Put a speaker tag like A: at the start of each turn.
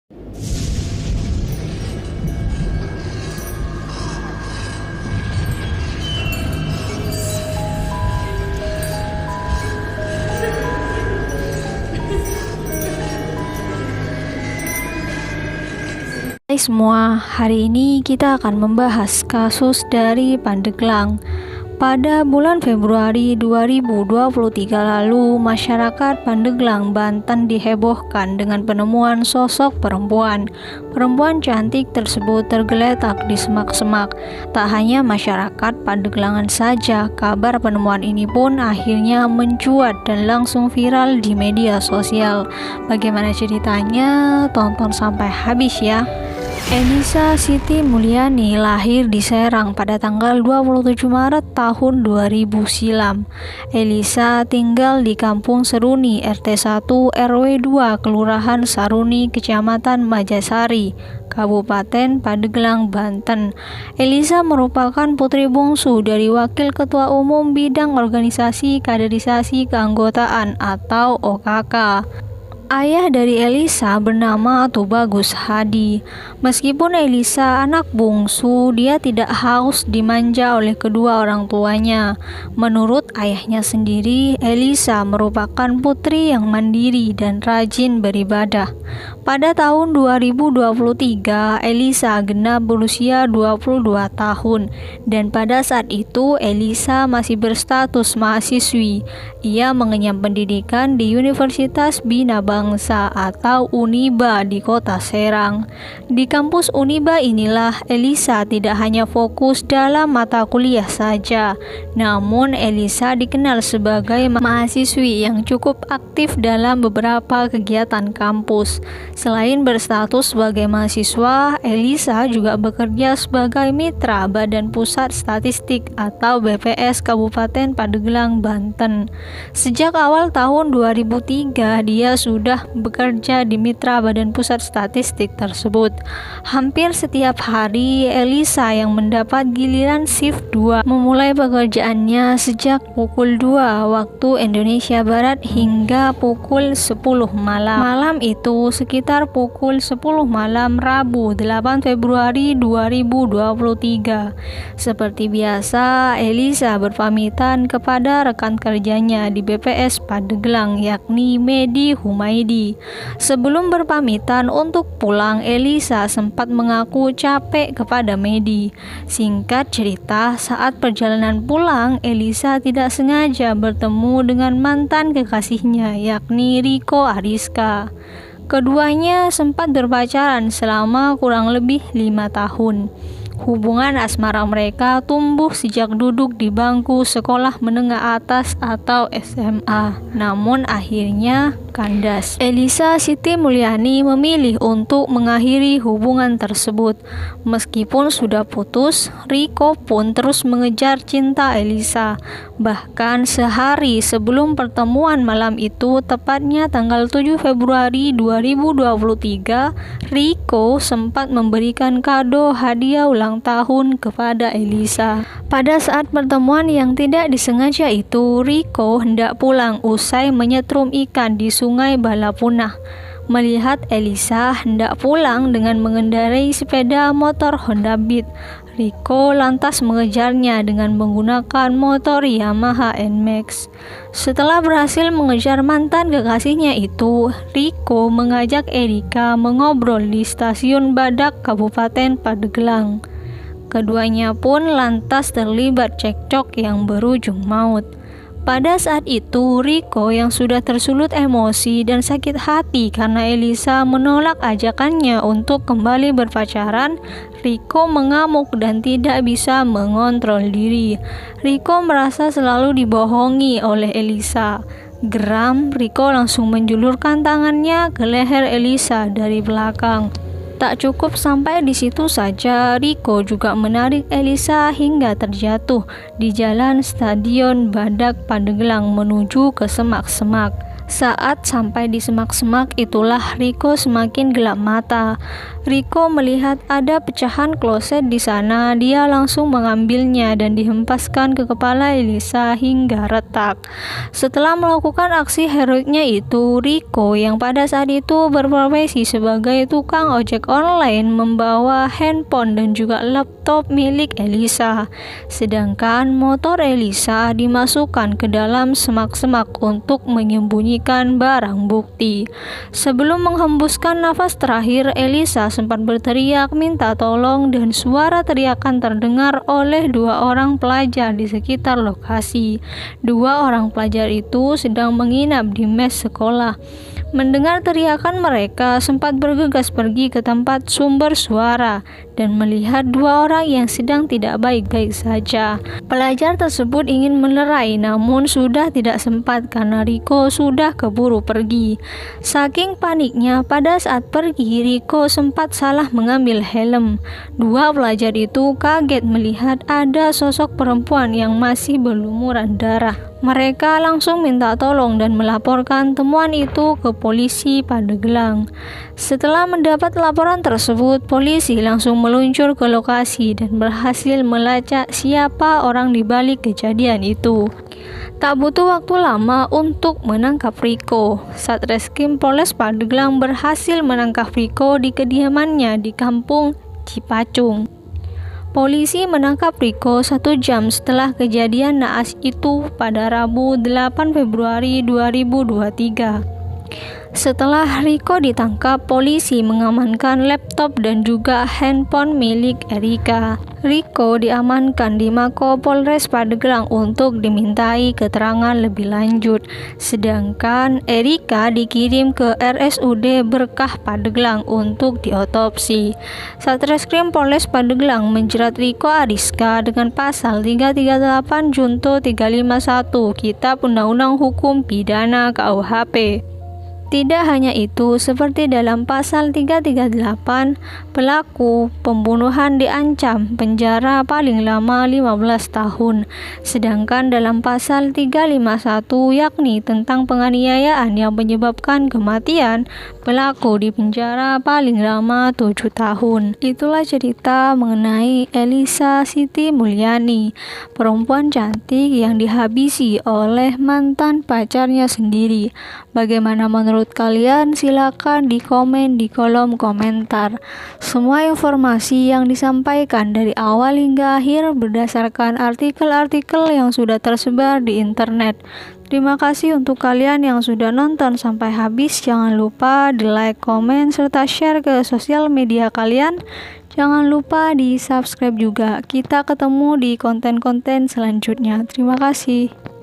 A: Hai semua, hari ini kita akan membahas kasus dari Pandeglang. Pada bulan Februari 2023 lalu, masyarakat Pandeglang, Banten dihebohkan dengan penemuan sosok perempuan. Perempuan cantik tersebut tergeletak di semak-semak. Tak hanya masyarakat Pandeglangan saja, kabar penemuan ini pun akhirnya mencuat dan langsung viral di media sosial. Bagaimana ceritanya? Tonton sampai habis ya. Elisa Siti Mulyani lahir di Serang pada tanggal 27 Maret tahun 2000 silam. Elisa tinggal di Kampung Seruni, RT 1 RW 2, Kelurahan Saruni, Kecamatan Majasari, Kabupaten Pandeglang, Banten. Elisa merupakan putri bungsu dari Wakil Ketua Umum Bidang Organisasi Kaderisasi Keanggotaan atau OKK. Ayah dari Elisa bernama Tubagus Hadi. Meskipun Elisa anak bungsu, dia tidak haus dimanja oleh kedua orang tuanya. Menurut ayahnya sendiri, Elisa merupakan putri yang mandiri dan rajin beribadah. Pada tahun 2023, Elisa genap berusia 22 tahun dan pada saat itu Elisa masih berstatus mahasiswi. Ia mengenyam pendidikan di Universitas Bina Bangsa atau Uniba di kota Serang. Di kampus Uniba inilah Elisa tidak hanya fokus dalam mata kuliah saja, namun Elisa dikenal sebagai mahasiswi yang cukup aktif dalam beberapa kegiatan kampus. Selain berstatus sebagai mahasiswa, Elisa juga bekerja sebagai mitra Badan Pusat Statistik atau BPS Kabupaten Pandeglang, Banten. Sejak awal tahun 2003, dia sudah bekerja di mitra Badan Pusat Statistik tersebut. Hampir setiap hari, Elisa yang mendapat giliran shift 2 memulai pekerjaannya sejak pukul 2 waktu Indonesia Barat hingga pukul 10 malam. Malam itu sekitar pukul 10 malam Rabu 8 Februari 2023. Seperti biasa, Elisa berpamitan kepada rekan kerjanya di BPS Pandeglang yakni Medi Humaidi. Sebelum berpamitan untuk pulang, Elisa sempat mengaku capek kepada Medi. Singkat cerita, saat perjalanan pulang, Elisa tidak sengaja bertemu dengan mantan kekasihnya yakni Riko Ariska. Keduanya sempat berpacaran selama kurang lebih 5 tahun. Hubungan asmara mereka tumbuh sejak duduk di bangku sekolah menengah atas atau SMA. Namun akhirnya kandas. Elisa Siti Mulyani memilih untuk mengakhiri hubungan tersebut. Meskipun sudah putus, Riko pun terus mengejar cinta Elisa. Bahkan sehari sebelum pertemuan malam itu, tepatnya tanggal 7 Februari 2023, Riko sempat memberikan kado hadiah ulang tahun kepada Elisa. Pada saat pertemuan yang tidak disengaja itu, Riko hendak pulang usai menyetrum ikan di Sungai Balapunah. Melihat Elisa hendak pulang dengan mengendarai sepeda motor Honda Beat, Riko lantas mengejarnya dengan menggunakan motor Yamaha NMAX. Setelah berhasil mengejar mantan kekasihnya itu, Riko mengajak Erika mengobrol di stasiun Badak, Kabupaten Pandeglang. Keduanya pun lantas terlibat cekcok yang berujung maut. Pada saat itu, Riko yang sudah tersulut emosi dan sakit hati karena Elisa menolak ajakannya untuk kembali berpacaran, Riko mengamuk dan tidak bisa mengontrol diri. Riko merasa selalu dibohongi oleh Elisa. Geram, Riko langsung menjulurkan tangannya ke leher Elisa dari belakang. Tak cukup sampai di situ saja, Riko juga menarik Elisa hingga terjatuh di jalan Stadion Badak Pandeglang menuju ke semak-semak. Saat sampai di semak-semak itulah Riko semakin gelap mata. Riko melihat ada pecahan kloset di sana. Dia langsung mengambilnya dan dihempaskan ke kepala Elisa hingga retak. Setelah melakukan aksi heroiknya itu, Riko yang pada saat itu berprofesi sebagai tukang ojek online membawa handphone dan juga laptop milik Elisa. Sedangkan motor Elisa dimasukkan ke dalam semak-semak untuk menyembunyikan barang bukti. Sebelum menghembuskan nafas terakhir, Elisa sempat berteriak minta tolong dan suara teriakan terdengar oleh dua orang pelajar di sekitar lokasi. Dua orang pelajar itu sedang menginap di mes sekolah. Mendengar teriakan mereka sempat bergegas pergi ke tempat sumber suara dan melihat dua orang yang sedang tidak baik-baik saja. Pelajar tersebut ingin melerai namun sudah tidak sempat karena Riko sudah keburu pergi. Saking paniknya pada saat pergi, Riko sempat salah mengambil helm. Dua pelajar itu kaget melihat ada sosok perempuan yang masih berlumuran darah. Mereka langsung minta tolong dan melaporkan temuan itu ke polisi Pandeglang. Setelah mendapat laporan tersebut, polisi langsung meluncur ke lokasi dan berhasil melacak siapa orang di balik kejadian itu. Tak butuh waktu lama untuk menangkap Riko. Satreskrim Polres Pandeglang berhasil menangkap Riko di kediamannya di Kampung Cipacung. Polisi menangkap Riko 1 jam setelah kejadian naas itu pada Rabu 8 Februari 2023. Setelah Riko ditangkap, polisi mengamankan laptop dan juga handphone milik Erika. Riko diamankan di Mako Polres Pandeglang untuk dimintai keterangan lebih lanjut. Sedangkan Erika dikirim ke RSUD Berkah Pandeglang untuk diotopsi. Satreskrim Polres Pandeglang menjerat Riko Ariska dengan pasal 338 Junto 351 Kitab Undang-Undang Hukum Pidana KUHP. Tidak hanya itu, seperti dalam pasal 338, pelaku pembunuhan diancam penjara paling lama 15 tahun. Sedangkan dalam pasal 351 yakni tentang penganiayaan yang menyebabkan kematian, pelaku dipenjara paling lama 7 tahun. Itulah cerita mengenai Elisa Siti Mulyani, perempuan cantik yang dihabisi oleh mantan pacarnya sendiri. Bagaimana menurut kalian? Silakan di komen di kolom komentar. Semua informasi yang disampaikan dari awal hingga akhir berdasarkan artikel-artikel yang sudah tersebar di internet. Terima kasih untuk kalian yang sudah nonton sampai habis. Jangan lupa di like, komen, serta share ke sosial media kalian. Jangan lupa di subscribe juga. Kita ketemu di konten-konten selanjutnya. Terima kasih.